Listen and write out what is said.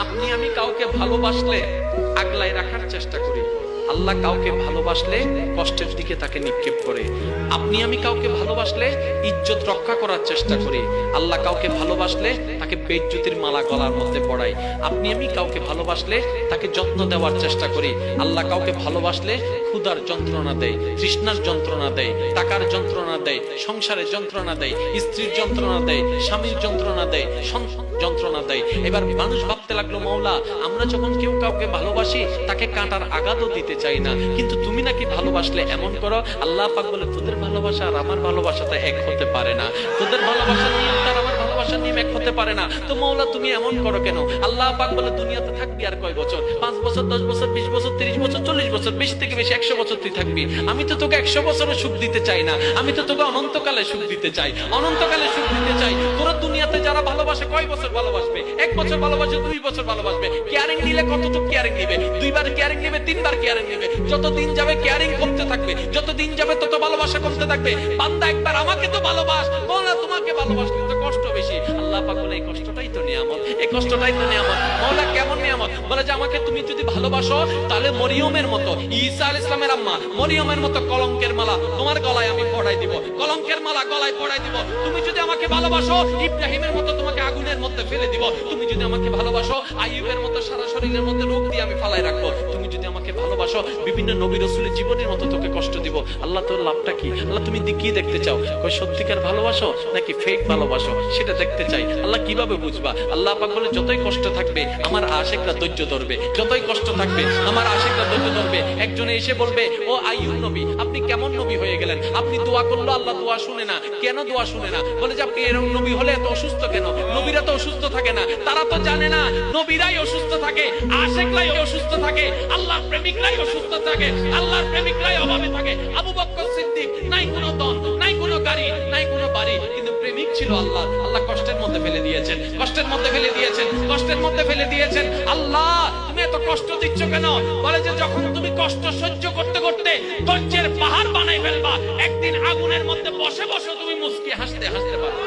আপনি আমি কাউকে ভালোবাসলে আগলায় রাখার চেষ্টা করি, আল্লাহ কাউকে ভালোবাসলে কষ্টের দিকে তাকে নিক্ষেপ করে। আপনি আমি কাউকে ভালোবাসলে ইজ্জত রক্ষা করার চেষ্টা করি, আল্লাহ কাউকে ভালোবাসলে তাকে বেইজ্জতির মালা গলার মধ্যে পড়ায়। আপনি আমি কাউকে ভালোবাসলে তাকে যত্ন দেওয়ার চেষ্টা করি, আল্লাহ কাউকে ভালোবাসলে ক্ষুধার যন্ত্রণা দেয়, তৃষ্ণার যন্ত্রণা দেয়, টাকার যন্ত্রণা দেয়, সংসারের যন্ত্রণা দেয়, স্ত্রীর যন্ত্রণা দেয়, স্বামীর যন্ত্রণা দেয়, যন্ত্রণা দেয়। এবার মানুষ ভাবতে লাগলো, মওলা আমরা যখন কেউ কাউকে ভালোবাসি তাকে কাঁটার আঘাতও দিতে চাই না, কিন্তু তুমি নাকি ভালোবাসলে এমন করো। আল্লাহ পাক বলে, তোদের ভালোবাসা আর আমার ভালোবাসাটা এক হতে পারে না, তোদের ভালোবাসার নিয়ম আর আমার ভালোবাসার নিয়ম এক হতে পারে না, তো মওলা তুমি এমন করো কেন? আল্লাহ পাক বলে, দুনিয়াতে থাকবি আর কয় বছর? 5 বছর, 10 বছর, 20 বছর, 30 বছর, 40 বছর, বেশি থেকে বেশি 100 বছর তুই থাকবি। আমি তো তোকে 100 বছরের সুখ দিতে চাই না, আমি তো তোকে অনন্তকালে সুখ দিতে চাই, অনন্তকালে সুখ দিতে চাই। তোরা দুনিয়াতে যারা ভালোবাসে কয় বছর ভালোবাসবে? 1 বছর ভালোবাসে, 2 বছর ভালোবাসবে। কেয়ারিং নিলে কতটুকু কেয়ারিং নিবে? 2 বার কেয়ারিং নিবে, 3 বার কেয়ারিং নিবে। যত দিন যাবে কেয়ারিং কমতে থাকবে, যত দিন যাবে তত ভালোবাসা কমতে থাকবে। বান্দা একবার আমাকে তো ভালোবাস, মওলা তোমাকে ভালোবাসলে তো কষ্ট বেশি। আল্লাহ পাক বলে, এই কষ্টটাই তো নিয়ামত, এই কষ্টটাই তো নিয়ামত। মওলা কেমন নিয়ামত? বলে যে আমাকে তুমি যদি ভালোবাসো তাহলে মরিয়মের মতো, ঈসা আলাইহিস সালামের আম্মা মরিয়মের মতো কলঙ্কের মালা তোমার গলায় আমি পড়াই দিব, কলঙ্কের মালা গলায় পড়াই দিব। তুমি যদি আমাকে ভালোবাসো ইব্রাহিমের মতো তোমাকে আগুনের মধ্যে ফেলে দিব। তুমি যদি আমাকে ভালোবাসো আইয়ুবের মতো সারা শরীরের মধ্যে রোগ দিয়ে আমি ফালাই রাখবো। তুমি যদি আমাকে ভালোবাসো বিভিন্ন নবী রাসূলের জীবনের মতো তোকে কষ্ট দিব। আল্লাহ তোর লাভটা কি? আল্লাহ তুমি কি দেখতে চাও? কই সত্যিকার ভালোবাসো নাকি ফেক ভালোবাসো সেটা দেখতে চাই। আল্লাহ কিভাবে বুঝবা? আল্লাহ পাক বলে, যতই কষ্ট থাকবে আমার আশিকরা ধৈর্য ধরবে, যতই কষ্ট থাকবে আমার আশিকরা ধৈর্য ধরবে। একজনে এসে বলবে, ও আইয়ুব নবী আপনি কেমন নবী হয়ে গেলেন? আপনি দোয়া করলো আল্লাহ দোয়া শুনে না, কেন দোয়া শুনে না? বলে যে আপনি এরকম নবী হলে এত অসুস্থ কেন? নবীরা তো অসুস্থ থাকে না, তারা তো জানে না নবীরাই অসুস্থ থাকে, আশিকরাই অসুস্থ থাকে, আল্লাহর প্রেমিকরাই অসুস্থ থাকে, আল্লাহর প্রেমিকরাই অভাবে থাকে। আবু বকর সিদ্দিক নাই কোনো ধন, নাই কোনো গাড়ি, নাই কোনো বাড়ি, কিন্তু প্রেমিক ছিল আল্লাহ। আল্লাহ কষ্টের মধ্যে ফেলে দিয়েছেন, কষ্টের মধ্যে ফেলে দিয়েছেন, কষ্টের মধ্যে ফেলে দিয়েছেন। আল্লাহ তুমি এত কষ্ট দিচ্ছ কেন? বলে যে যখন তুমি কষ্ট সহ্য করতে করতে ধৈর্যের পাহাড় বানাই ফেলবা, একদিন আগুনের মধ্যে বসে বসে তুমি মুস্কি হাসতে হাসতে পারবে।